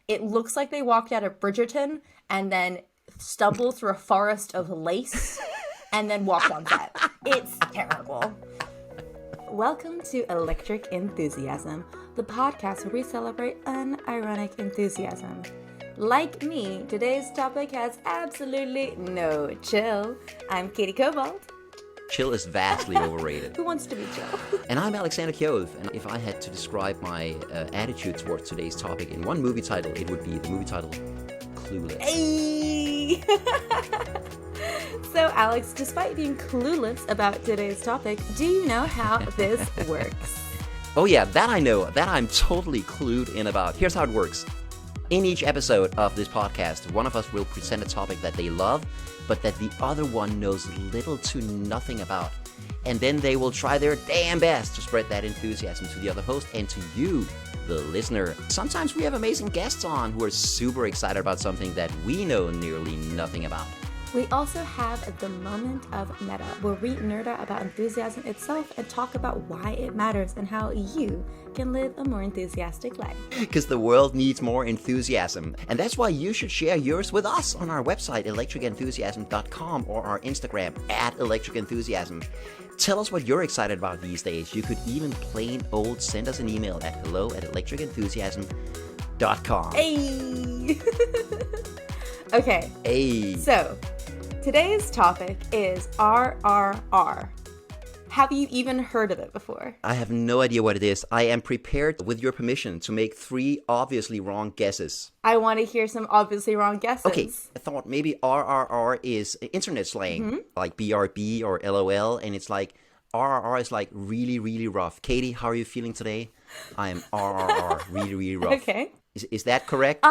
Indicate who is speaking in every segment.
Speaker 1: It looks like they walked out of Bridgerton and then stumbled through a forest of lace and then walked on set. It's terrible. Welcome to Electric Enthusiasm, the podcast where we celebrate unironic enthusiasm. Like me, today's topic has absolutely no chill. I'm Katie Cobalt.
Speaker 2: Chill is vastly overrated.
Speaker 1: Who wants to be chill?
Speaker 2: And I'm Alexander Kjove, and if I had to describe my attitude towards today's topic in one movie title, it would be the movie title Clueless.
Speaker 1: Hey! So, Alex, despite being clueless about today's topic, do you know how this works?
Speaker 2: Oh yeah, that I know. That I'm totally clued in about. Here's how it works. In each episode of this podcast, one of us will present a topic that they love, but that the other one knows little to nothing about. And then they will try their damn best to spread that enthusiasm to the other host and to you, the listener. Sometimes we have amazing guests on who are super excited about something that we know nearly nothing about.
Speaker 1: We also have the moment of meta, where we nerd out about enthusiasm itself and talk about why it matters and how you can live a more enthusiastic life.
Speaker 2: Because the world needs more enthusiasm. And that's why you should share yours with us on our website, electricenthusiasm.com, or our Instagram, @electricenthusiasm. Tell us what you're excited about these days. You could even plain old send us an email at hello@electricenthusiasm.com.
Speaker 1: Hey! Okay.
Speaker 2: Hey.
Speaker 1: So, today's topic is RRR. Have you even heard of it before?
Speaker 2: I have no idea what it is. I am prepared, with your permission, to make 3 obviously wrong guesses.
Speaker 1: I want to hear some obviously wrong guesses.
Speaker 2: Okay, I thought maybe RRR is internet slang, like BRB or LOL, and it's like RRR is like really, really rough. Katie, how are you feeling today? I'm RRR, really, really rough.
Speaker 1: Okay.
Speaker 2: Is that correct?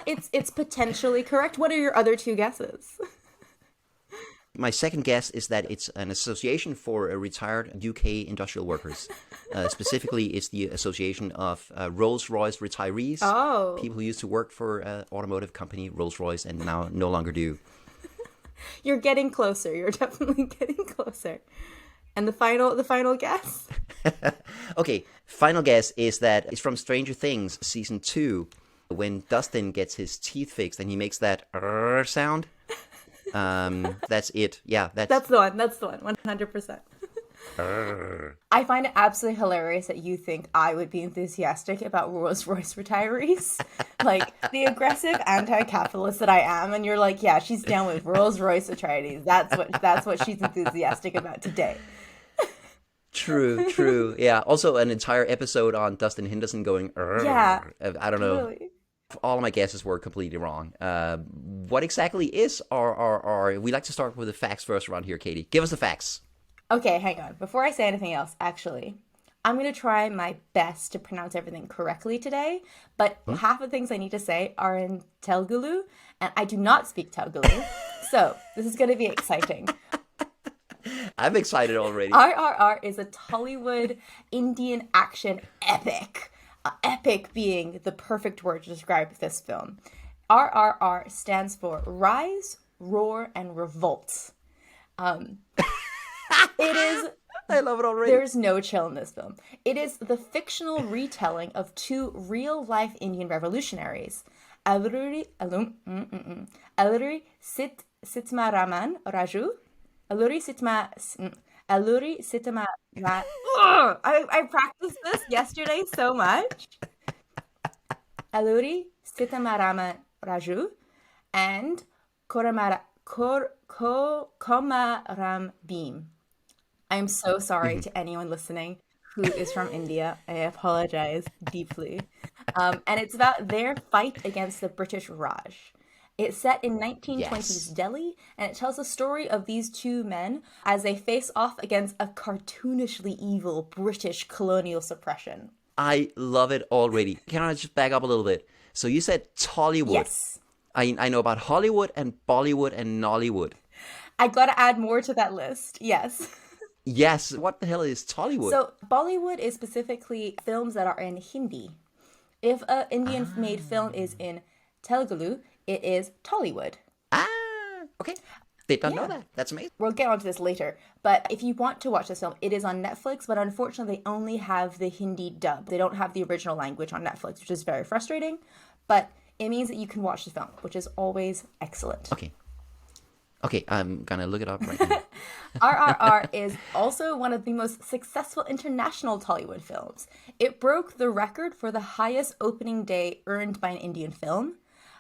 Speaker 1: It's potentially correct. What are your other 2 guesses?
Speaker 2: My second guess is that it's an association for retired UK industrial workers. Specifically, it's the association of Rolls-Royce retirees.
Speaker 1: Oh.
Speaker 2: People who used to work for automotive company Rolls-Royce and now no longer do.
Speaker 1: You're getting closer. You're definitely getting closer. And the final guess?
Speaker 2: Okay, final guess is that it's from Stranger Things season 2, when Dustin gets his teeth fixed and he makes that sound. That's it. Yeah,
Speaker 1: that's the one. That's the one. 100%. I find it absolutely hilarious that you think I would be enthusiastic about Rolls-Royce retirees. Like, the aggressive anti-capitalist that I am, and you're like, yeah, she's down with Rolls-Royce retirees. That's what she's enthusiastic about today.
Speaker 2: True. Yeah. Also, an entire episode on Dustin Henderson going,
Speaker 1: yeah.
Speaker 2: I don't know.
Speaker 1: Really.
Speaker 2: All of my guesses were completely wrong. What exactly is RRR? We like to start with the facts first around here, Katie. Give us the facts.
Speaker 1: Okay, hang on. Before I say anything else, actually, I'm going to try my best to pronounce everything correctly today, but half the things I need to say are in Telugu, and I do not speak Telugu, so this is going to be exciting.
Speaker 2: I'm excited already.
Speaker 1: RRR is a Tollywood Indian action epic. Epic being the perfect word to describe this film. RRR stands for Rise, Roar, and Revolt. It is...
Speaker 2: I love it already.
Speaker 1: There's no chill in this film. It is the fictional retelling of 2 real-life Indian revolutionaries. Alluri Sitmaraman Raju. Alluri Sitma. I practiced this yesterday so much. Alluri Sitamarama Raju and Komaram Beam. I am so sorry to anyone listening who is from India. I apologize deeply. And it's about their fight against the British Raj. It's set in 1920s Delhi, and it tells the story of these 2 men as they face off against a cartoonishly evil British colonial suppression.
Speaker 2: I love it already. Can I just back up a little bit? So you said Tollywood.
Speaker 1: Yes.
Speaker 2: I know about Hollywood and Bollywood and Nollywood.
Speaker 1: I gotta add more to that list. Yes.
Speaker 2: Yes. What the hell is Tollywood?
Speaker 1: So Bollywood is specifically films that are in Hindi. If an Indian-made film is in Telugu, it is Tollywood.
Speaker 2: Okay. Did not know that. That's amazing.
Speaker 1: We'll get onto this later. But if you want to watch this film, it is on Netflix, but unfortunately they only have the Hindi dub. They don't have the original language on Netflix, which is very frustrating. But it means that you can watch the film, which is always excellent.
Speaker 2: Okay, I'm gonna look it up right now.
Speaker 1: RRR is also one of the most successful international Tollywood films. It broke the record for the highest opening day earned by an Indian film.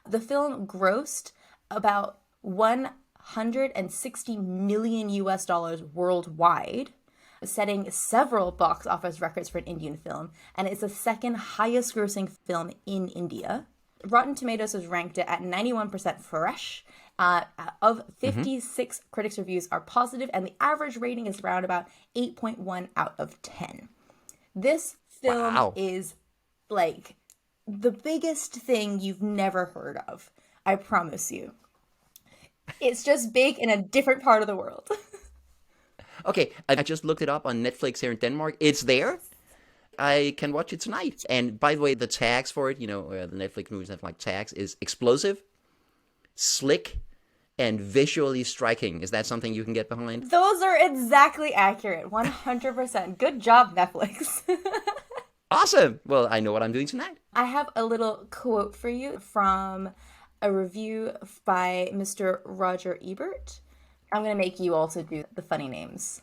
Speaker 1: The film grossed about 160 million US dollars worldwide, setting several box office records for an Indian film, and it's the second highest grossing film in India. Rotten Tomatoes has ranked it at 91% fresh. Of 56 critics' reviews are positive, and the average rating is around about 8.1 out of 10. This film is like the biggest thing you've never heard of. I promise you. It's just big in a different part of the world.
Speaker 2: Okay, I just looked it up on Netflix here in Denmark. It's there. I can watch it tonight. And by the way, the tags for it, the Netflix movies have like tags, is explosive, slick, and visually striking. Is that something you can get behind?
Speaker 1: Those are exactly accurate. 100%. Good job, Netflix.
Speaker 2: Awesome. Well, I know what I'm doing tonight.
Speaker 1: I have a little quote for you from a review by Mr. Roger Ebert. I'm going to make you also do the funny names.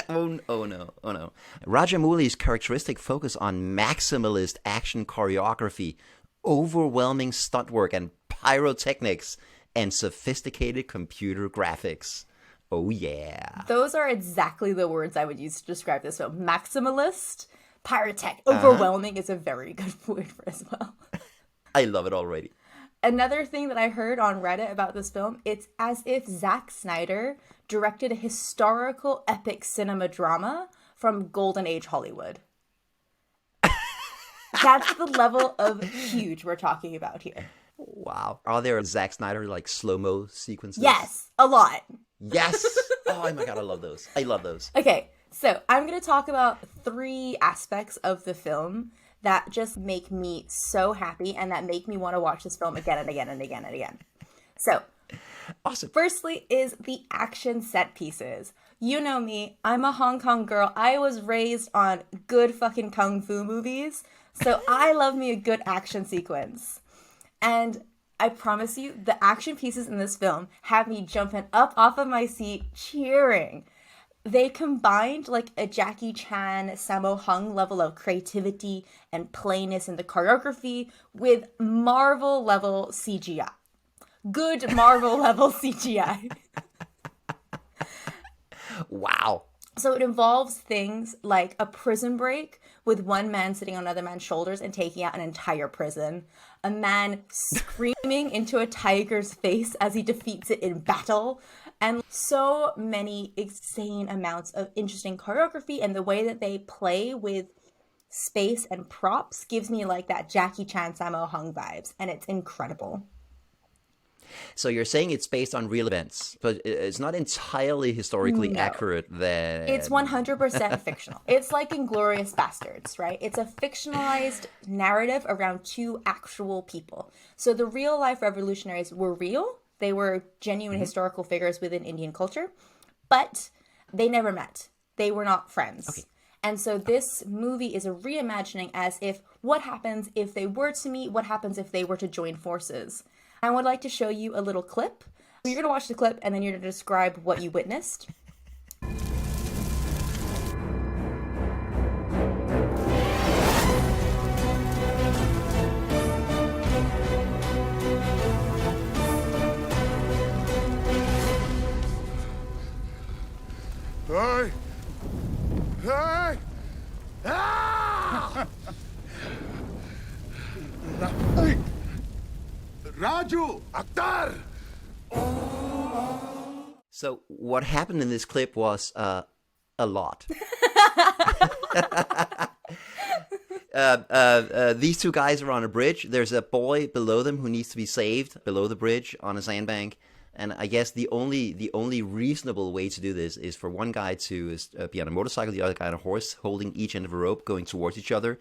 Speaker 2: Oh no. Rajamouli's characteristic focus on maximalist action choreography, overwhelming stunt work and pyrotechnics, and sophisticated computer graphics. Oh yeah.
Speaker 1: Those are exactly the words I would use to describe this film. Maximalist, pyrotech, overwhelming is a very good word for as well.
Speaker 2: I love it already.
Speaker 1: Another thing that I heard on Reddit about this film, it's as if Zack Snyder directed a historical epic cinema drama from Golden Age Hollywood. That's the level of huge we're talking about here.
Speaker 2: Wow. Are there Zack Snyder like slow-mo sequences?
Speaker 1: Yes, a lot.
Speaker 2: Yes. Oh my god, I love those.
Speaker 1: Okay, so I'm going to talk about 3 aspects of the film that just make me so happy and that make me want to watch this film again and again and again and again. So,
Speaker 2: awesome.
Speaker 1: Firstly is the action set pieces. You know me, I'm a Hong Kong girl. I was raised on good fucking kung fu movies, so I love me a good action sequence. And I promise you, the action pieces in this film have me jumping up off of my seat, cheering. They combined like a Jackie Chan, Sammo Hung level of creativity and plainness in the choreography with Marvel level CGI. Good Marvel level CGI.
Speaker 2: Wow.
Speaker 1: So it involves things like a prison break with one man sitting on another man's shoulders and taking out an entire prison. A man screaming into a tiger's face as he defeats it in battle. And so many insane amounts of interesting choreography, and the way that they play with space and props gives me like that Jackie Chan, Sammo Hung vibes, and it's incredible.
Speaker 2: So you're saying it's based on real events, but it's not entirely historically accurate then?
Speaker 1: It's 100% fictional. It's like Inglourious Bastards, right? It's a fictionalized narrative around 2 actual people. So the real life revolutionaries were real. They were genuine historical figures within Indian culture, but they never met. They were not friends.
Speaker 2: Okay.
Speaker 1: And so this movie is a reimagining as if what happens if they were to meet, what happens if they were to join forces. I would like to show you a little clip. You're going to watch the clip and then you're going to describe what you witnessed.
Speaker 3: Hey! Hey! Ah! Raju! Akhtar!
Speaker 2: So what happened in this clip was a lot. These 2 guys are on a bridge. There's a boy below them who needs to be saved below the bridge on a sandbank. And I guess the only reasonable way to do this is for one guy to be on a motorcycle, the other guy on a horse, holding each end of a rope, going towards each other,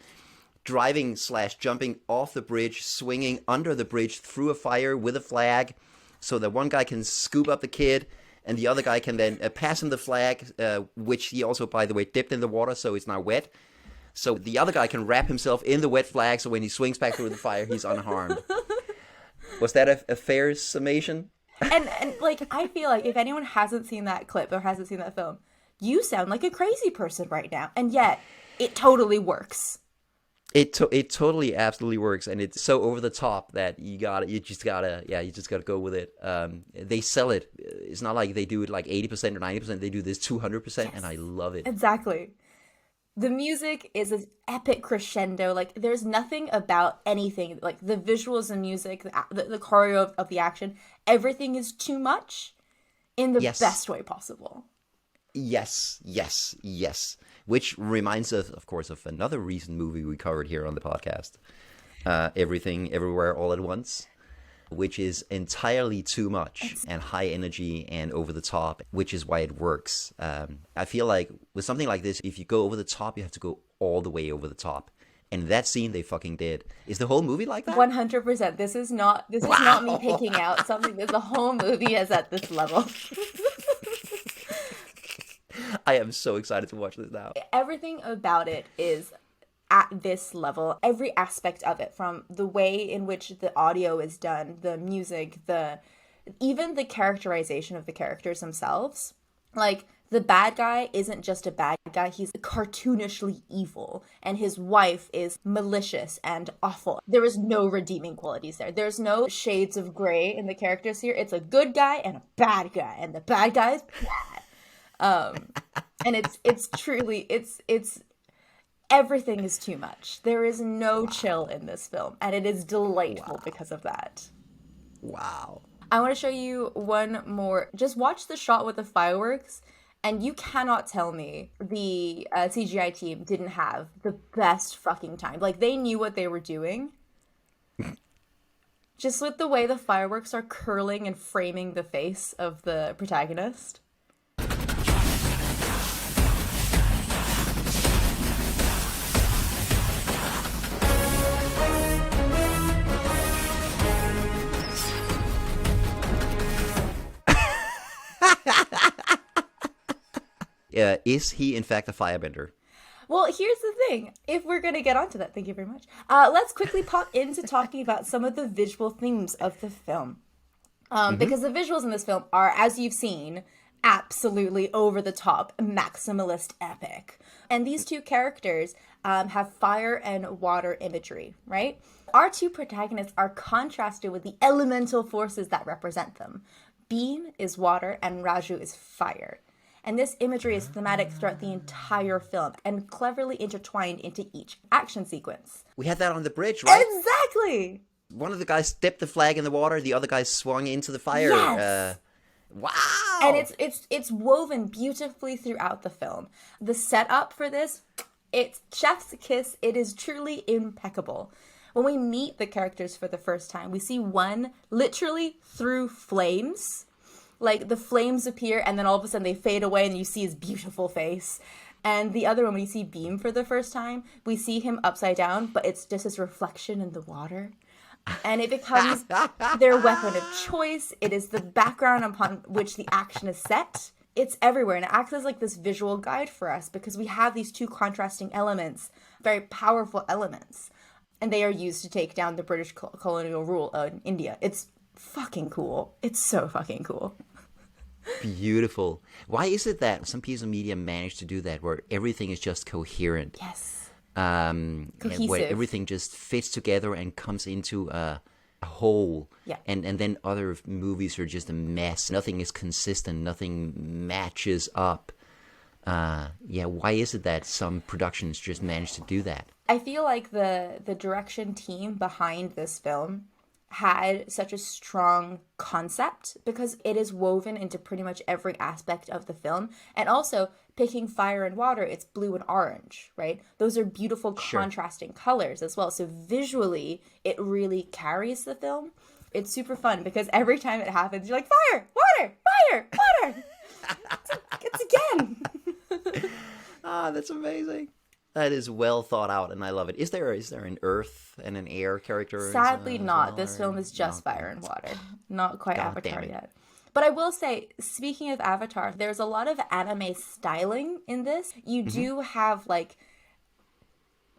Speaker 2: driving/jumping off the bridge, swinging under the bridge through a fire with a flag, so that one guy can scoop up the kid, and the other guy can then pass him the flag, which he also, by the way, dipped in the water, so it's now wet. So the other guy can wrap himself in the wet flag, so when he swings back through the fire, he's unharmed. Was that a fair summation?
Speaker 1: And like, I feel like if anyone hasn't seen that clip or hasn't seen that film, you sound like a crazy person right now. And yet, it totally works.
Speaker 2: It totally absolutely works, and it's so over the top that you just gotta go with it. They sell it. It's not like they do it like 80% or 90%. They do this 200%, and I love it.
Speaker 1: Exactly. The music is an epic crescendo. Like, there's nothing about anything. Like, the visuals and music, the choreo of the action, everything is too much in the best way possible.
Speaker 2: Yes. Which reminds us, of course, of another recent movie we covered here on the podcast, Everything, Everywhere, All at Once, which is entirely too much and high energy and over the top, which is why it works. I feel like with something like this, if you go over the top, you have to go all the way over the top. And that scene they fucking did. Is the whole movie like that?
Speaker 1: 100%. This is not me picking out something. The whole movie is at this level.
Speaker 2: I am so excited to watch this now.
Speaker 1: Everything about it is at this level. Every aspect of it, from the way in which the audio is done, the music, even the characterization of the characters themselves. Like, the bad guy isn't just a bad guy, he's cartoonishly evil, and his wife is malicious and awful. There is no redeeming qualities there. There's no shades of gray in the characters here. It's a good guy and a bad guy, and the bad guy is bad. And it's truly, it's everything is too much. There is no chill in this film, and it is delightful because of that.
Speaker 2: Wow.
Speaker 1: I want to show you one more. Just watch the shot with the fireworks, and you cannot tell me the CGI team didn't have the best fucking time. Like, they knew what they were doing. Just with the way the fireworks are curling and framing the face of the protagonist.
Speaker 2: Is he in fact a firebender?
Speaker 1: Well, here's the thing. If we're going to get onto that, thank you very much. Let's quickly pop into talking about some of the visual themes of the film. Because the visuals in this film are, as you've seen, absolutely over the top, maximalist epic. And these two characters have fire and water imagery, right? Our two protagonists are contrasted with the elemental forces that represent them. Beam is water and Raju is fire. And this imagery is thematic throughout the entire film and cleverly intertwined into each action sequence.
Speaker 2: We had that on the bridge, right?
Speaker 1: Exactly!
Speaker 2: One of the guys dipped the flag in the water, the other guy swung into the fire.
Speaker 1: Yes!
Speaker 2: Wow!
Speaker 1: And it's woven beautifully throughout the film. The setup for this, it's chef's kiss. It is truly impeccable. When we meet the characters for the first time, we see one literally through flames. Like, the flames appear, and then all of a sudden they fade away, and you see his beautiful face. And the other one, when we see Beam for the first time, we see him upside down, but it's just his reflection in the water. And it becomes their weapon of choice. It is the background upon which the action is set. It's everywhere, and it acts as like this visual guide for us, because we have these two contrasting elements, very powerful elements. And they are used to take down the British colonial rule in India. It's fucking cool. It's so fucking cool.
Speaker 2: Beautiful. Why is it that some piece of media manage to do that, where everything is just coherent?
Speaker 1: Yes.
Speaker 2: Cohesive. Where everything just fits together and comes into a whole.
Speaker 1: Yeah.
Speaker 2: And then other movies are just a mess. Nothing is consistent. Nothing matches up. Why is it that some productions just manage to do that?
Speaker 1: I feel like the direction team behind this film had such a strong concept, because it is woven into pretty much every aspect of the film. And also, picking fire and water, it's blue and orange, right? Those are beautiful contrasting colors as well. So visually, it really carries the film. It's super fun, because every time it happens, you're like, fire, water, fire, water. It's again.
Speaker 2: That's amazing. That is well thought out, and I love it. Is there an earth and an air character?
Speaker 1: Sadly not. This film is just fire and water. Not quite Avatar yet. But I will say, speaking of Avatar, there's a lot of anime styling in this. You do have, like,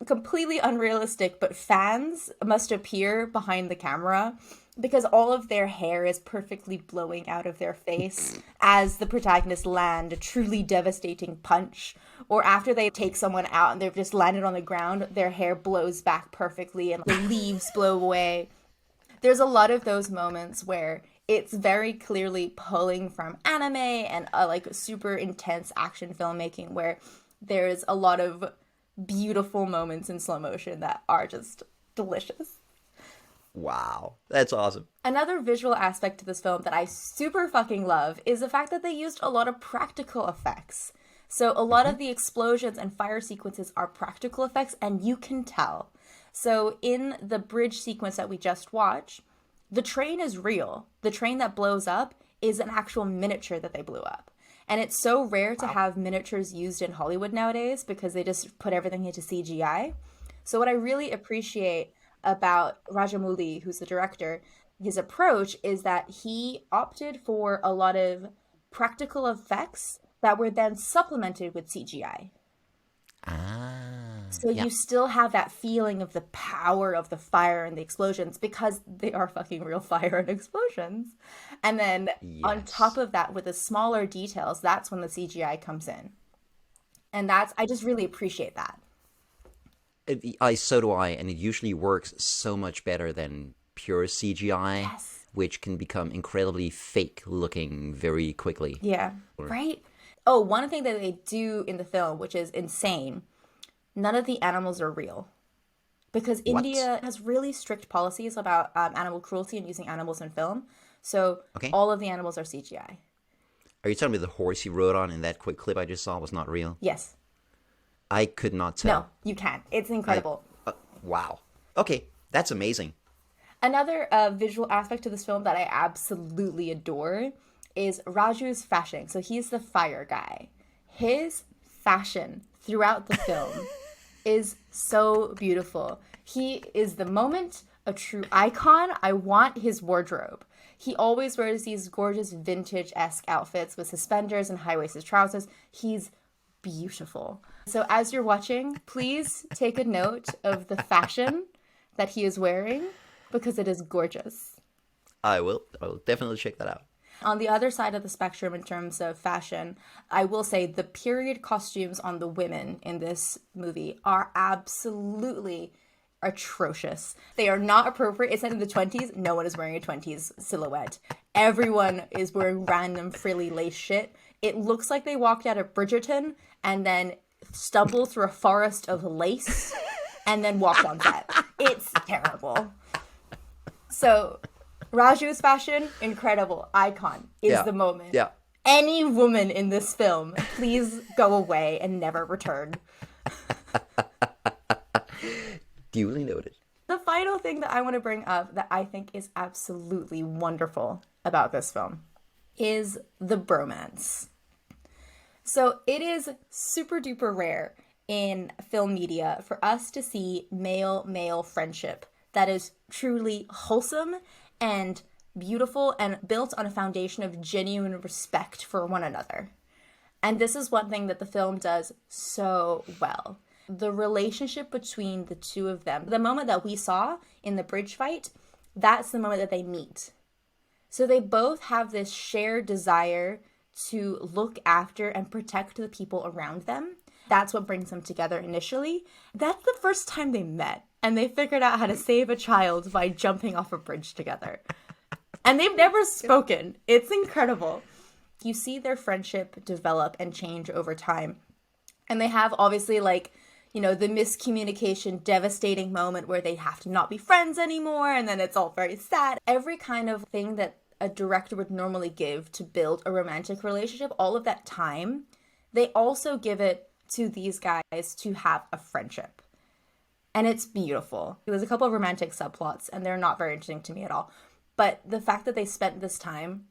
Speaker 1: completely unrealistic, but fans must appear behind the camera because all of their hair is perfectly blowing out of their face as the protagonists land a truly devastating punch. Or after they take someone out and they've just landed on the ground, their hair blows back perfectly and the leaves blow away. There's a lot of those moments where it's very clearly pulling from anime and like super intense action filmmaking where there's a lot of beautiful moments in slow motion that are just delicious.
Speaker 2: Wow, that's awesome.
Speaker 1: Another visual aspect to this film that I super fucking love is the fact that they used a lot of practical effects. So a lot of the explosions and fire sequences are practical effects, and you can tell. So in the bridge sequence that we just watched, the train is real. The train that blows up is an actual miniature that they blew up. And it's so rare to have miniatures used in Hollywood nowadays because they just put everything into CGI. So what I really appreciate about Rajamouli, who's the director, his approach is that he opted for a lot of practical effects that were then supplemented with CGI. So you still have that feeling of the power of the fire and the explosions because they are fucking real fire and explosions. And then on top of that, with the smaller details, that's when the CGI comes in. And I just really appreciate that.
Speaker 2: So do I, and it usually works so much better than pure CGI, which can become incredibly fake looking very quickly.
Speaker 1: Yeah, right? Oh, one thing that they do in the film, which is insane, none of the animals are real. Because India has really strict policies about animal cruelty and using animals in film. So all of the animals are CGI.
Speaker 2: Are you telling me the horse he rode on in that quick clip I just saw was not real?
Speaker 1: Yes.
Speaker 2: I could not tell.
Speaker 1: No, you can't. It's incredible.
Speaker 2: Wow. Okay, that's amazing.
Speaker 1: Another visual aspect to this film that I absolutely adore is Raju's fashion. So he's the fire guy. His fashion throughout the film is so beautiful. He is the moment, a true icon. I want his wardrobe. He always wears these gorgeous vintage-esque outfits with suspenders and high-waisted trousers. He's beautiful. So as you're watching, please take a note of the fashion that he is wearing because it is gorgeous.
Speaker 2: I will definitely check that out.
Speaker 1: On the other side of the spectrum in terms of fashion, I will say the period costumes on the women in this movie are absolutely atrocious. They are not appropriate. It's set in the 20s. No one is wearing a 20s silhouette. Everyone is wearing random frilly lace shit. It looks like they walked out of Bridgerton and then stumbled through a forest of lace and then walked on set. It's terrible. So Raju's fashion, incredible. Icon is the moment.
Speaker 2: Yeah.
Speaker 1: Any woman in this film, please go away and never return.
Speaker 2: Duly noted.
Speaker 1: The final thing that I want to bring up that I think is absolutely wonderful about this film is the bromance. So it is super duper rare in film media for us to see male-male friendship that is truly wholesome and beautiful and built on a foundation of genuine respect for one another. And this is one thing that the film does so well. The relationship between the two of them, the moment that we saw in the bridge fight, that's the moment that they meet. So they both have this shared desire to look after and protect the people around them. That's what brings them together initially. That's the first time they met, and they figured out how to save a child by jumping off a bridge together. And they've never spoken. It's incredible. You see their friendship develop and change over time. And they have obviously the miscommunication, devastating moment where they have to not be friends anymore, and then it's all very sad. Every kind of thing that a director would normally give to build a romantic relationship, all of that time, they also give it to these guys to have a friendship. And it's beautiful. There's a couple of romantic subplots, and they're not very interesting to me at all. But the fact that they spent this time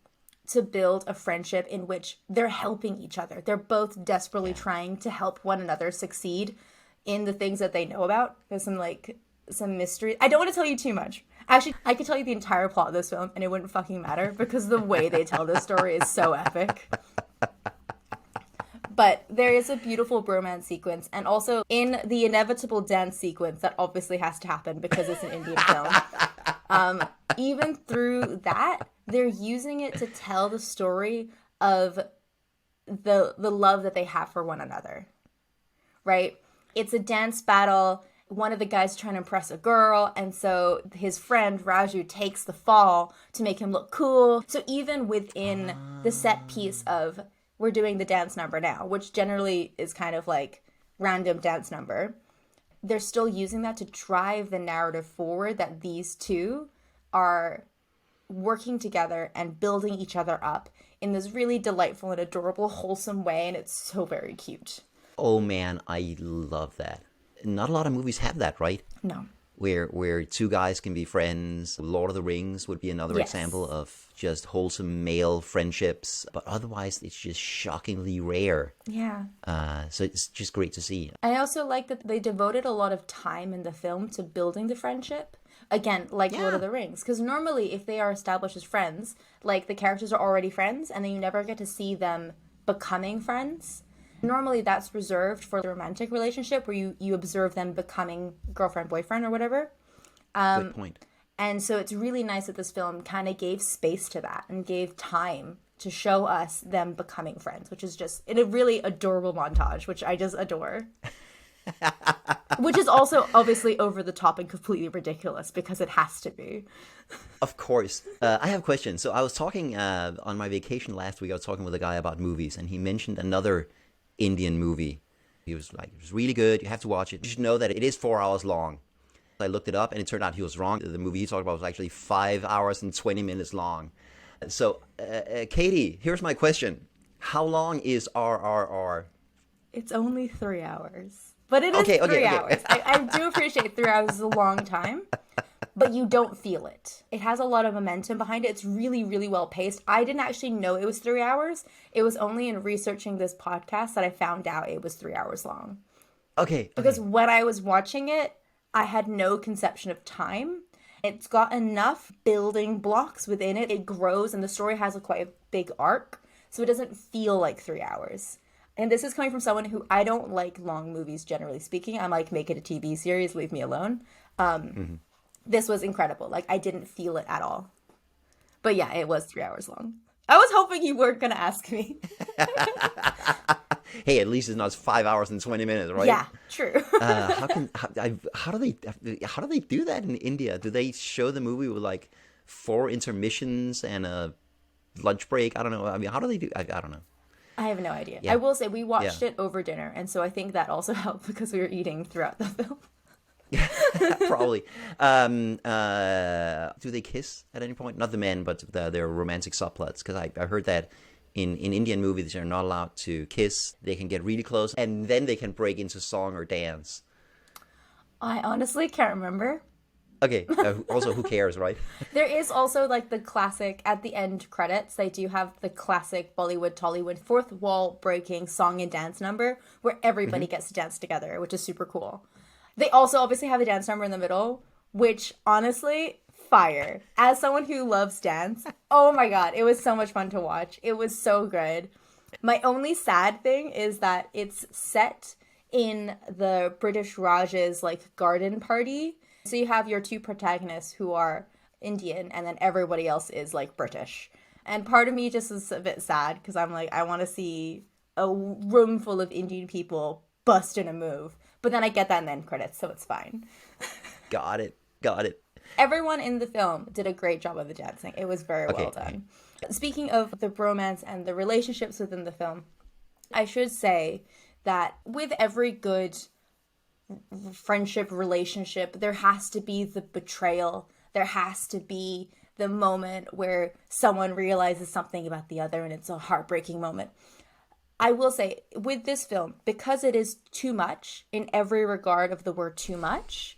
Speaker 1: to build a friendship in which they're helping each other. They're both desperately trying to help one another succeed in the things that they know about. There's some mystery. I don't want to tell you too much. Actually, I could tell you the entire plot of this film and it wouldn't fucking matter because the way they tell this story is so epic. But there is a beautiful bromance sequence, and also in the inevitable dance sequence that obviously has to happen because it's an Indian film. Even through that, they're using it to tell the story of the love that they have for one another, right? It's a dance battle. One of the guys trying to impress a girl, and so his friend Raju takes the fall to make him look cool. So even within the set piece of we're doing the dance number now, which generally is kind of like random dance number, they're still using that to drive the narrative forward that these two are working together and building each other up in this really delightful and adorable, wholesome way, and it's so very cute.
Speaker 2: Oh man, I love that. Not a lot of movies have that, right?
Speaker 1: No.
Speaker 2: Where two guys can be friends. Lord of the Rings would be another example of just wholesome male friendships, but otherwise it's just shockingly rare.
Speaker 1: Yeah.
Speaker 2: So it's just great to see.
Speaker 1: I also like that they devoted a lot of time in the film to building the friendship. Again, like Lord of the Rings. Because normally if they are established as friends, like the characters are already friends and then you never get to see them becoming friends. Normally that's reserved for the romantic relationship where you observe them becoming girlfriend, boyfriend, or whatever.
Speaker 2: Good point.
Speaker 1: And so it's really nice that this film kind of gave space to that and gave time to show us them becoming friends, which is just in a really adorable montage, which I just adore. Which is also obviously over the top and completely ridiculous because it has to be.
Speaker 2: Of course. I have a question. So I was talking on my vacation last week, I was talking with a guy about movies, and he mentioned another Indian movie. He was like, it was really good. You have to watch it. You should know that it is 4 hours long. I looked it up and it turned out he was wrong. The movie he talked about was actually 5 hours and 20 minutes long. So, Katie, here's my question. How long is RRR?
Speaker 1: It's only 3 hours. But it is 3 hours. I do appreciate 3 hours is a long time. But you don't feel it. It has a lot of momentum behind it. It's really, really well paced. I didn't actually know it was 3 hours. It was only in researching this podcast that I found out it was 3 hours long.
Speaker 2: Okay.
Speaker 1: Because when I was watching it, I had no conception of time. It's got enough building blocks within it. It grows and the story has quite a big arc. So it doesn't feel like 3 hours. And this is coming from someone who I don't like long movies, generally speaking. I'm like, make it a TV series, leave me alone. This was incredible. Like, I didn't feel it at all. But yeah, it was 3 hours long. I was hoping you weren't going to ask me.
Speaker 2: Hey, at least it's not 5 hours and 20 minutes, right?
Speaker 1: Yeah, true.
Speaker 2: How do they do that in India? Do they show the movie with like 4 intermissions and a lunch break? I don't know. I mean, how do they do? I don't know.
Speaker 1: I have no idea.
Speaker 2: Yeah.
Speaker 1: I will say we watched it over dinner, and so I think that also helped because we were eating throughout the film.
Speaker 2: Probably. Do they kiss at any point? Not the men, but their romantic subplots. Because I heard that in Indian movies they're not allowed to kiss. They can get really close, and then they can break into song or dance.
Speaker 1: I honestly can't remember.
Speaker 2: Okay. Also, who cares, right?
Speaker 1: There is also like the classic at the end credits. They do have the classic Bollywood, Tollywood fourth wall breaking song and dance number where everybody gets to dance together, which is super cool. They also obviously have the dance number in the middle, which honestly, fire. As someone who loves dance, oh my god, it was so much fun to watch. It was so good. My only sad thing is that it's set in the British Raj's like garden party. So you have your two protagonists who are Indian and then everybody else is like British. And part of me just is a bit sad because I'm like, I want to see a room full of Indian people bust in a move. But then I get that in the end credits, so it's fine.
Speaker 2: Got it.
Speaker 1: Everyone in the film did a great job of the dancing. It was very well done. Speaking of the bromance and the relationships within the film, I should say that with every good friendship, relationship, there has to be the betrayal. There has to be the moment where someone realizes something about the other and it's a heartbreaking moment. I will say, with this film, because it is too much in every regard of the word too much,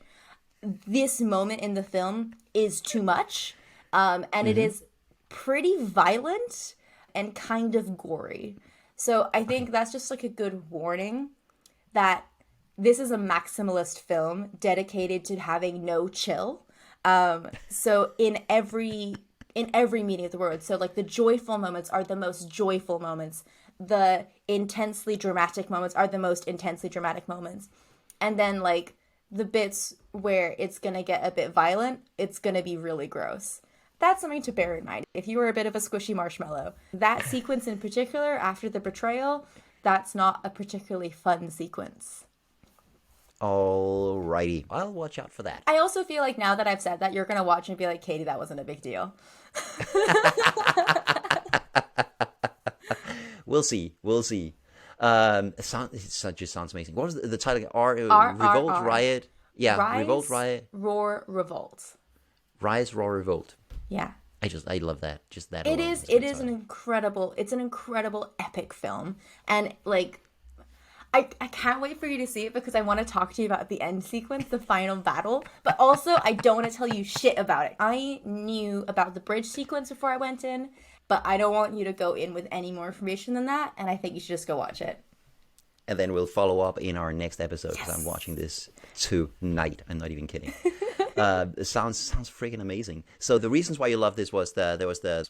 Speaker 1: this moment in the film is too much. And it is pretty violent and kind of gory. So I think that's just like a good warning that this is a maximalist film dedicated to having no chill. So in every meaning of the word, so like the joyful moments are the most joyful moments. the intensely dramatic moments are the most intensely dramatic moments. And then, like, the bits where it's going to get a bit violent, it's going to be really gross. That's something to bear in mind. If you were a bit of a squishy marshmallow, that sequence in particular, after the betrayal, that's not a particularly fun sequence.
Speaker 2: Alrighty. I'll watch out for that.
Speaker 1: I also feel like now that I've said that, you're going to watch and be like, Katie, that wasn't a big deal.
Speaker 2: We'll see. It just sounds amazing. What was the title? Revolt, Riot? Yeah,
Speaker 1: Rise,
Speaker 2: Revolt, Riot.
Speaker 1: Roar, Revolt.
Speaker 2: Rise, Roar, Revolt.
Speaker 1: Yeah.
Speaker 2: I love that. Just that.
Speaker 1: It is an incredible epic film. And, like, I can't wait for you to see it because I want to talk to you about the end sequence, the final battle. But also, I don't want to tell you shit about it. I knew about the bridge sequence before I went in, but I don't want you to go in with any more information than that. And I think you should just go watch it.
Speaker 2: And then we'll follow up in our next episode because I'm watching this tonight. I'm not even kidding. It sounds freaking amazing. So the reasons why you love this was the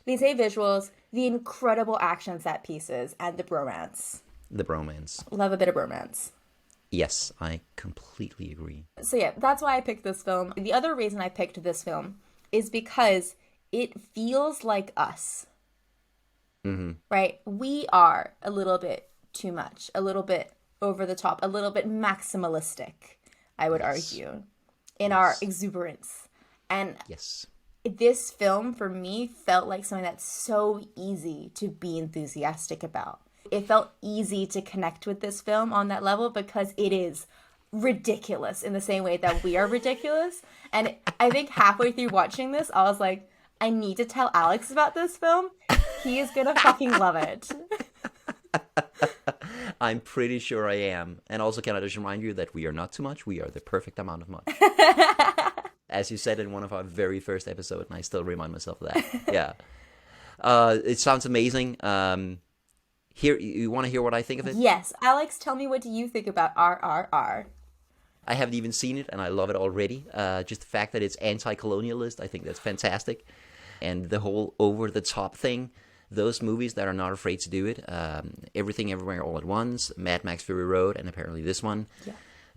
Speaker 1: insane visuals, the incredible action set pieces, and the bromance.
Speaker 2: The bromance.
Speaker 1: Love a bit of bromance.
Speaker 2: Yes, I completely agree.
Speaker 1: So yeah, that's why I picked this film. The other reason I picked this film is because it feels like us.
Speaker 2: Mm-hmm.
Speaker 1: Right? We are a little bit too much, a little bit over the top, a little bit maximalistic, I would argue, in our exuberance. And this film, for me, felt like something that's so easy to be enthusiastic about. It felt easy to connect with this film on that level because it is ridiculous in the same way that we are ridiculous. And I think halfway through watching this, I was like, I need to tell Alex about this film. He is gonna fucking love it.
Speaker 2: I'm pretty sure I am. And also, can I just remind you that we are not too much. We are the perfect amount of much. As you said in one of our very first episodes, and I still remind myself of that. Yeah. It sounds amazing. You want to hear what I think of it?
Speaker 1: Yes. Alex, tell me, what do you think about RRR?
Speaker 2: I haven't even seen it, and I love it already. Just the fact that it's anti-colonialist, I think that's fantastic. And the whole over-the-top thing, those movies that are not afraid to do it, Everything Everywhere All at Once, Mad Max Fury Road, and apparently this one,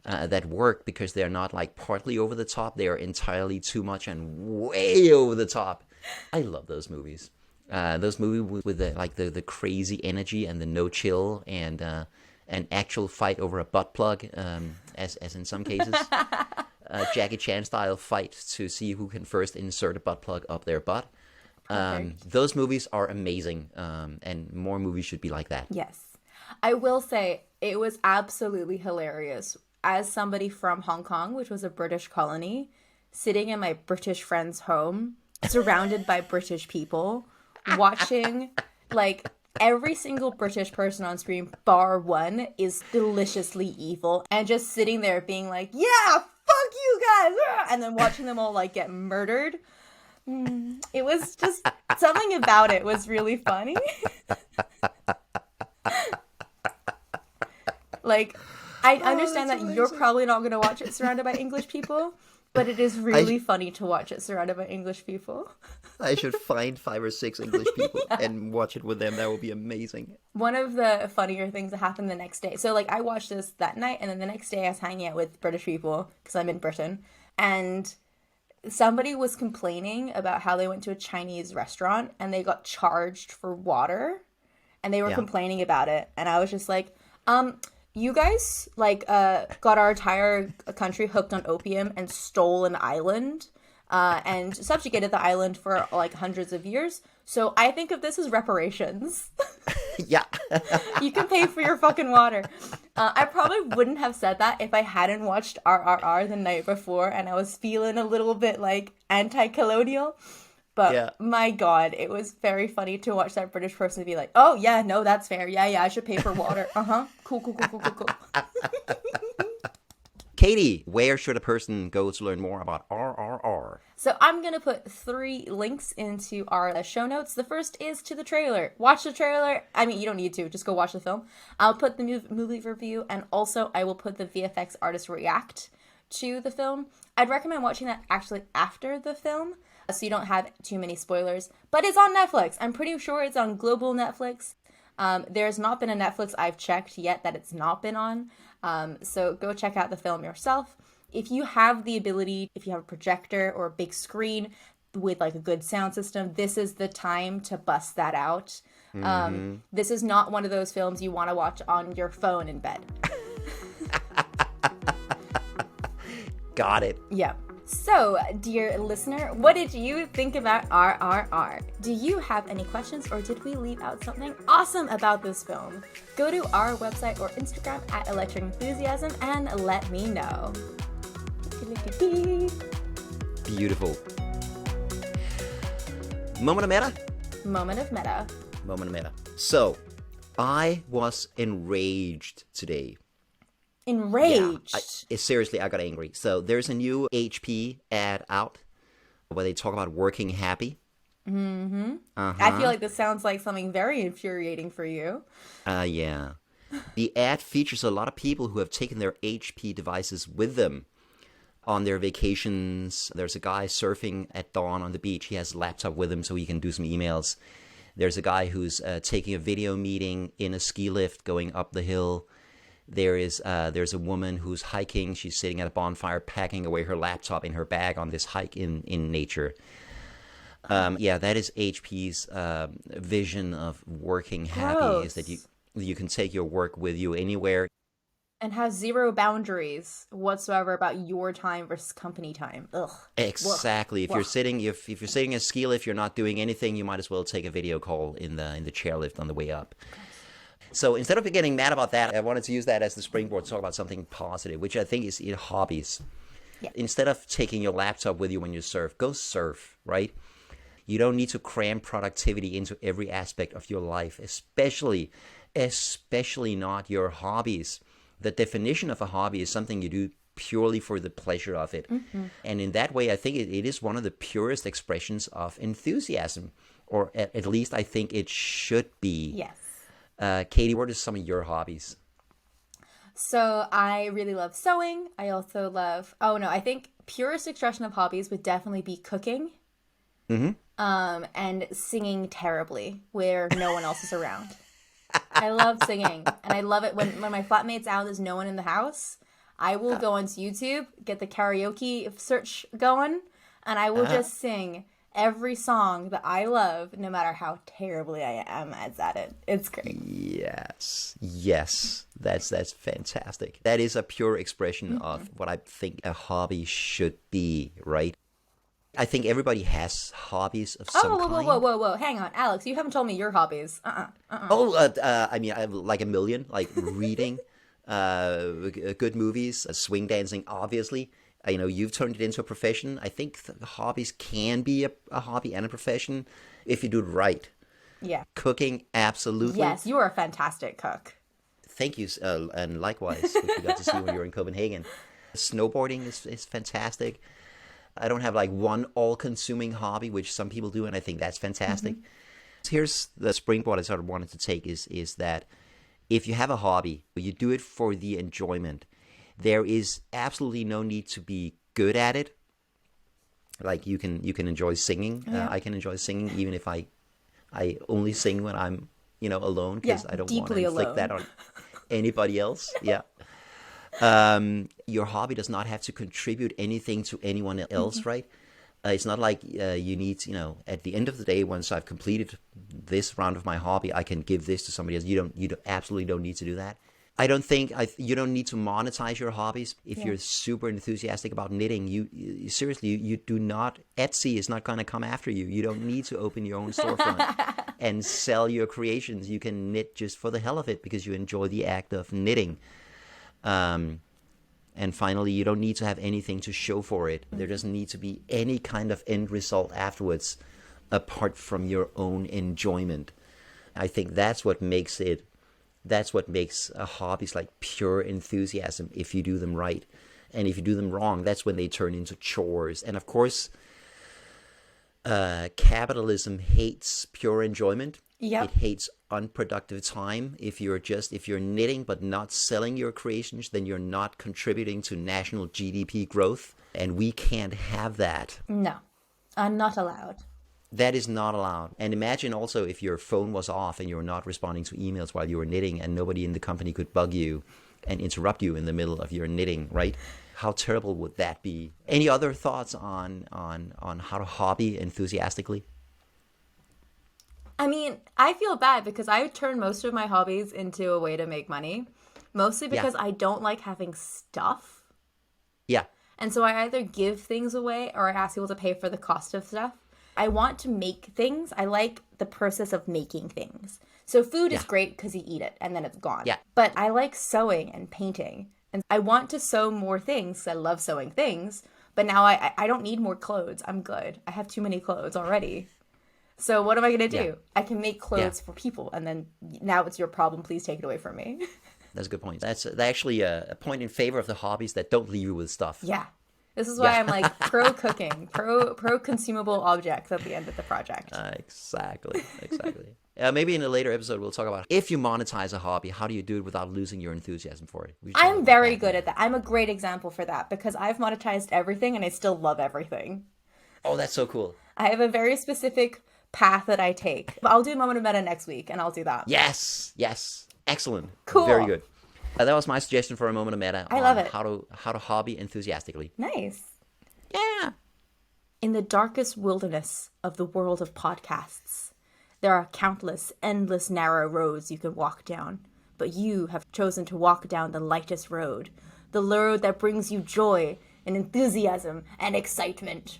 Speaker 2: that work because they're not like partly over the top, they are entirely too much and way over the top. I love those movies. Those movies with the crazy energy and the no chill and an actual fight over a butt plug, as in some cases, Jackie Chan style fight to see who can first insert a butt plug up their butt. Those movies are amazing, and more movies should be like that.
Speaker 1: Yes, I will say it was absolutely hilarious. As somebody from Hong Kong, which was a British colony, sitting in my British friend's home, surrounded by British people, watching, like, every single British person on screen, bar one, is deliciously evil, and just sitting there being like, yeah, fuck you guys, and then watching them all, like, get murdered. It was just, something about it was really funny. Like, I understand that amazing. You're probably not going to watch it surrounded by English people, but it is really funny to watch it surrounded by English people.
Speaker 2: I should find 5 or 6 English people and watch it with them. That would be amazing.
Speaker 1: One of the funnier things that happened the next day. So, like, I watched this that night, and then the next day I was hanging out with British people because I'm in Britain. And somebody was complaining about how they went to a Chinese restaurant and they got charged for water. And they were complaining about it. And I was just like, you guys, like, got our entire country hooked on opium and stole an island and subjugated the island for, like, hundreds of years. So I think of this as reparations.
Speaker 2: Yeah.
Speaker 1: You can pay for your fucking water. I probably wouldn't have said that if I hadn't watched RRR the night before and I was feeling a little bit, like, anti-colonial. But my God, it was very funny to watch that British person be like, oh, yeah, no, that's fair. Yeah, I should pay for water. Cool.
Speaker 2: Katie, where should a person go to learn more about RRR?
Speaker 1: So I'm going to put 3 links into our show notes. The first is to the trailer. Watch the trailer. I mean, you don't need to. Just go watch the film. I'll put the movie review, and also I will put the VFX artist react to the film. I'd recommend watching that actually after the film, so you don't have too many spoilers. But it's on Netflix. I'm pretty sure it's on global Netflix. There's not been a Netflix I've checked yet that it's not been on. So go check out the film yourself. If you have the ability, if you have a projector or a big screen with like a good sound system, this is the time to bust that out. This is not one of those films you want to watch on your phone in bed.
Speaker 2: Got it.
Speaker 1: Yeah. So, dear listener, what did you think about RRR? Do you have any questions, or did we leave out something awesome about this film? Go to our website or Instagram at Electric Enthusiasm and let me know.
Speaker 2: Beautiful. Moment of meta?
Speaker 1: Moment of meta.
Speaker 2: Moment of meta. So, I was enraged today.
Speaker 1: Enraged.
Speaker 2: Seriously, I got angry. So there's a new HP ad out where they talk about working happy.
Speaker 1: I feel like this sounds like something very infuriating for you.
Speaker 2: Yeah. The ad features a lot of people who have taken their HP devices with them on their vacations. There's a guy surfing at dawn on the beach. He has a laptop with him so he can do some emails. There's a guy who's taking a video meeting in a ski lift going up the hill. There's a woman who's hiking. She's sitting at a bonfire, packing away her laptop in her bag on this hike in nature. Yeah, that is HP's vision of working happy.
Speaker 1: Gross.
Speaker 2: Is that you can take your work with you anywhere.
Speaker 1: And have zero boundaries whatsoever about your time versus company time. Ugh.
Speaker 2: Exactly. If
Speaker 1: Ugh.
Speaker 2: you're sitting in a ski lift, you're not doing anything. You might as well take a video call in the chairlift on the way up. So instead of getting mad about that, I wanted to use that as the springboard to talk about something positive, which I think is hobbies.
Speaker 1: Yeah.
Speaker 2: Instead of taking your laptop with you when you surf, go surf, right? You don't need to cram productivity into every aspect of your life, especially not your hobbies. The definition of a hobby is something you do purely for the pleasure of it. And in that way, I think it is one of the purest expressions of enthusiasm, or at least I think it should be.
Speaker 1: Yes.
Speaker 2: Katie, what are some of your hobbies?
Speaker 1: So I really love sewing. I also love, I think purest expression of hobbies would definitely be cooking. And singing terribly where no one else is around. I love singing, and I love it when my flatmate's out, there's no one in the house. I will go onto YouTube, get the karaoke search going, and I will just sing every song that I love, no matter how terribly I am at it. It's great.
Speaker 2: Yes, that's fantastic. That is a pure expression of what I think a hobby should be, right? I think everybody has hobbies of some kind.
Speaker 1: Whoa. Hang on, Alex, you haven't told me your hobbies.
Speaker 2: I mean, I have like a million, like reading, good movies, swing dancing, obviously. You've turned it into a profession. I think hobbies can be a hobby and a profession if you do it right.
Speaker 1: Yeah.
Speaker 2: Cooking, absolutely.
Speaker 1: Yes, you are a fantastic cook.
Speaker 2: Thank you, and likewise, which we got to see when you were in Copenhagen. Snowboarding is fantastic. I don't have like one all-consuming hobby, which some people do, and I think that's fantastic. Here's the springboard I sort of wanted to take is that if you have a hobby, you do it for the enjoyment. There is absolutely no need to be good at it. Like you can enjoy singing.
Speaker 1: Yeah.
Speaker 2: I can enjoy singing even if I only sing when I'm alone, because I don't want to inflict that on anybody else. Yeah. Your hobby does not have to contribute anything to anyone else, right? It's not like you need, at the end of the day, once I've completed this round of my hobby, I can give this to somebody else. You absolutely don't need to do that. I don't think you don't need to monetize your hobbies. If you're super enthusiastic about knitting, you seriously, you do not, Etsy is not going to come after you. You don't need to open your own storefront and sell your creations. You can knit just for the hell of it because you enjoy the act of knitting. And finally, you don't need to have anything to show for it. There doesn't need to be any kind of end result afterwards apart from your own enjoyment. I think that's what makes a hobbies like pure enthusiasm if you do them right. And if you do them wrong, that's when they turn into chores. And of course, capitalism hates pure enjoyment.
Speaker 1: Yep.
Speaker 2: It hates unproductive time. If you're knitting but not selling your creations, then you're not contributing to national GDP growth. And we can't have that.
Speaker 1: No, I'm not allowed.
Speaker 2: That is not allowed. And imagine also if your phone was off and you were not responding to emails while you were knitting and nobody in the company could bug you and interrupt you in the middle of your knitting, right? How terrible would that be? Any other thoughts on how to hobby enthusiastically?
Speaker 1: I mean, I feel bad because I turn most of my hobbies into a way to make money, mostly because I don't like having stuff.
Speaker 2: Yeah.
Speaker 1: And so I either give things away or I ask people to pay for the cost of stuff. I want to make things. I like the process of making things. So food is great because you eat it and then it's gone.
Speaker 2: Yeah.
Speaker 1: But I like sewing and painting. And I want to sew more things 'cause I love sewing things. But now I don't need more clothes. I'm good. I have too many clothes already. So what am I going to do? I can make clothes for people. And then now it's your problem. Please take it away from me.
Speaker 2: That's a good point. That's actually a point in favor of the hobbies that don't leave you with stuff.
Speaker 1: Yeah. This is why I'm like pro cooking, pro consumable objects at the end of the project.
Speaker 2: Exactly. Maybe in a later episode we'll talk about if you monetize a hobby, how do you do it without losing your enthusiasm for it?
Speaker 1: I'm very good at that. I'm a great example for that because I've monetized everything and I still love everything.
Speaker 2: Oh, that's so cool.
Speaker 1: I have a very specific path that I take. I'll do Moment of Meta next week and I'll do that.
Speaker 2: Yes. Excellent.
Speaker 1: Cool.
Speaker 2: Very good. That was my suggestion for a moment of meta.
Speaker 1: I love it.
Speaker 2: How to hobby enthusiastically.
Speaker 1: Nice.
Speaker 2: Yeah.
Speaker 1: In the darkest wilderness of the world of podcasts, there are countless, endless narrow roads you can walk down. But you have chosen to walk down the lightest road. The road that brings you joy and enthusiasm and excitement.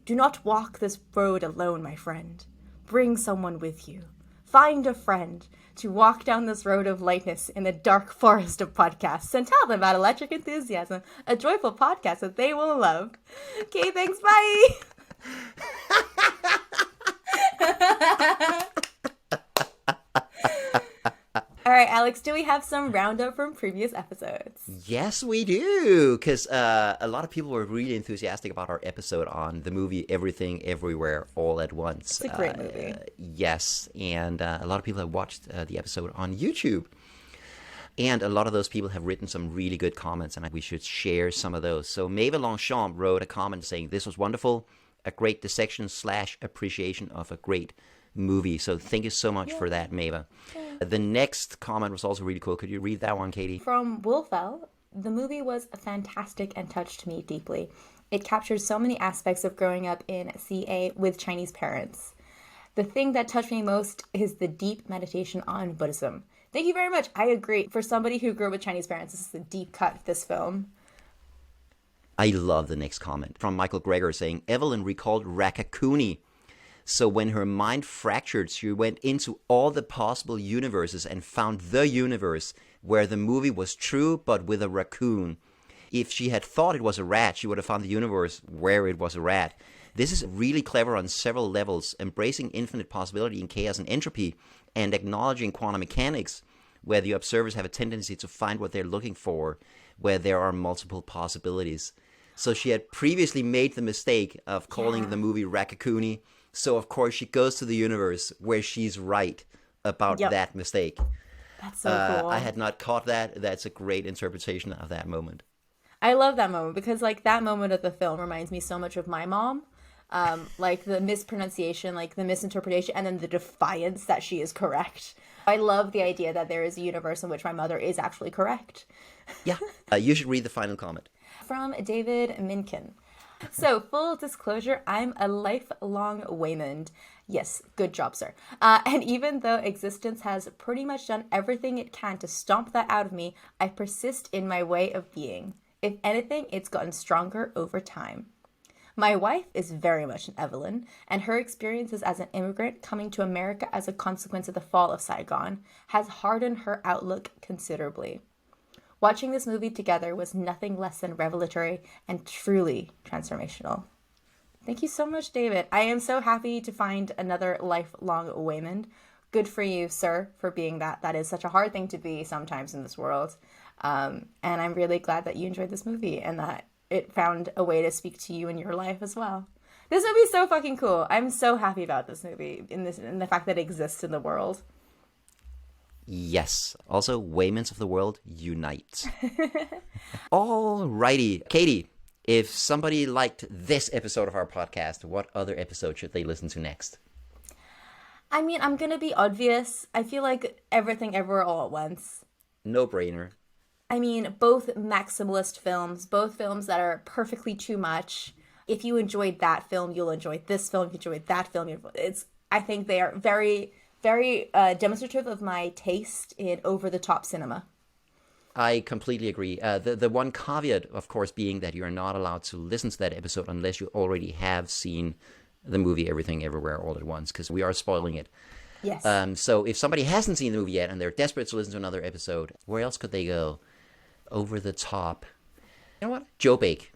Speaker 1: Do not walk this road alone, my friend. Bring someone with you. Find a friend to walk down this road of lightness in the dark forest of podcasts and tell them about Electric Enthusiasm, a joyful podcast that they will love. Okay, thanks, bye! All right, Alex, do we have some roundup from previous episodes?
Speaker 2: Yes, we do, because a lot of people were really enthusiastic about our episode on the movie Everything, Everywhere, All at Once.
Speaker 1: It's a great movie.
Speaker 2: Yes, and a lot of people have watched the episode on YouTube. And a lot of those people have written some really good comments, and we should share some of those. So Maeve Longchamp wrote a comment saying, "This was wonderful, a great dissection / appreciation of a great movie." So thank you so much for that, Maeve. The next comment was also really cool. Could you read that one, Katie?
Speaker 1: From Wolfell, the movie was fantastic and touched me deeply. It captured so many aspects of growing up in CA with Chinese parents. The thing that touched me most is the deep meditation on Buddhism. Thank you very much. I agree. For somebody who grew up with Chinese parents, this is a deep cut, this film.
Speaker 2: I love the next comment from Michael Greger saying, "Evelyn recalled Rakakuni. So when her mind fractured, she went into all the possible universes and found the universe where the movie was true, but with a raccoon. If she had thought it was a rat, she would have found the universe where it was a rat. This is really clever on several levels, embracing infinite possibility in chaos and entropy, and acknowledging quantum mechanics, where the observers have a tendency to find what they're looking for, where there are multiple possibilities." So she had previously made the mistake of calling the movie Rakakuni. So, of course, she goes to the universe where she's right about that mistake.
Speaker 1: That's so cool.
Speaker 2: I had not caught that. That's a great interpretation of that moment.
Speaker 1: I love that moment because, like, that moment of the film reminds me so much of my mom. Like, the mispronunciation, like, the misinterpretation, and then the defiance that she is correct. I love the idea that there is a universe in which my mother is actually correct.
Speaker 2: Yeah. You should read the final comment.
Speaker 1: From David Minkin. So, full disclosure, I'm a lifelong Waymond. Yes, good job, sir. And even though existence has pretty much done everything it can to stomp that out of me, I persist in my way of being. If anything, it's gotten stronger over time. My wife is very much an Evelyn, and her experiences as an immigrant coming to America as a consequence of the fall of Saigon has hardened her outlook considerably. Watching this movie together was nothing less than revelatory and truly transformational. Thank you so much, David. I am so happy to find another lifelong Waymond. Good for you, sir, for being that. That is such a hard thing to be sometimes in this world. And I'm really glad that you enjoyed this movie and that it found a way to speak to you in your life as well. This movie is so fucking cool. I'm so happy about this movie and the fact that it exists in the world.
Speaker 2: Yes. Also, Waymonds of the world, unite. Alrighty. Katie, If somebody liked this episode of our podcast, what other episode should they listen to next?
Speaker 1: I mean, I'm gonna be obvious. I feel like Everything Everywhere All at Once.
Speaker 2: No brainer.
Speaker 1: I mean, both maximalist films, both films that are perfectly too much. If you enjoyed that film, you'll enjoy this film. If you enjoyed that film, I think they are very, very demonstrative of my taste in over-the-top cinema.
Speaker 2: I completely agree. The one caveat, of course, being that you are not allowed to listen to that episode unless you already have seen the movie Everything Everywhere All at Once, because we are spoiling it.
Speaker 1: Yes.
Speaker 2: So if somebody hasn't seen the movie yet and they're desperate to listen to another episode, where else could they go? Over the top. You know what? Joe Bake.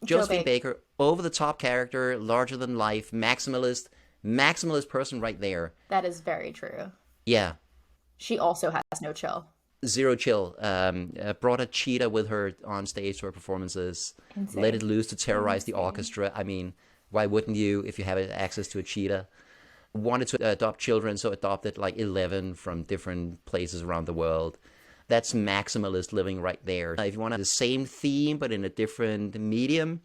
Speaker 2: Josephine Baker, over the top character, larger than life, maximalist person right there.
Speaker 1: That is very true.
Speaker 2: Yeah.
Speaker 1: She also has no chill.
Speaker 2: Zero chill. Brought a cheetah with her on stage to her performances.
Speaker 1: Insane.
Speaker 2: Let it loose to terrorize the orchestra. I mean, why wouldn't you if you have access to a cheetah? Wanted to adopt children, so adopted like 11 from different places around the world. That's maximalist living right there. If you want the same theme but in a different medium,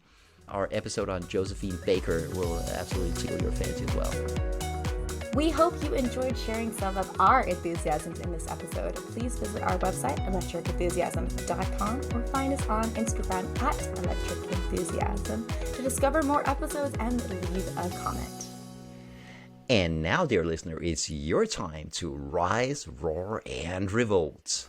Speaker 2: our episode on Josephine Baker will absolutely tickle your fancy as well.
Speaker 1: We hope you enjoyed sharing some of our enthusiasms in this episode. Please visit our website, electricenthusiasm.com, or find us on Instagram at electricenthusiasm to discover more episodes and leave a comment.
Speaker 2: And now, dear listener, it's your time to rise, roar, and revolt.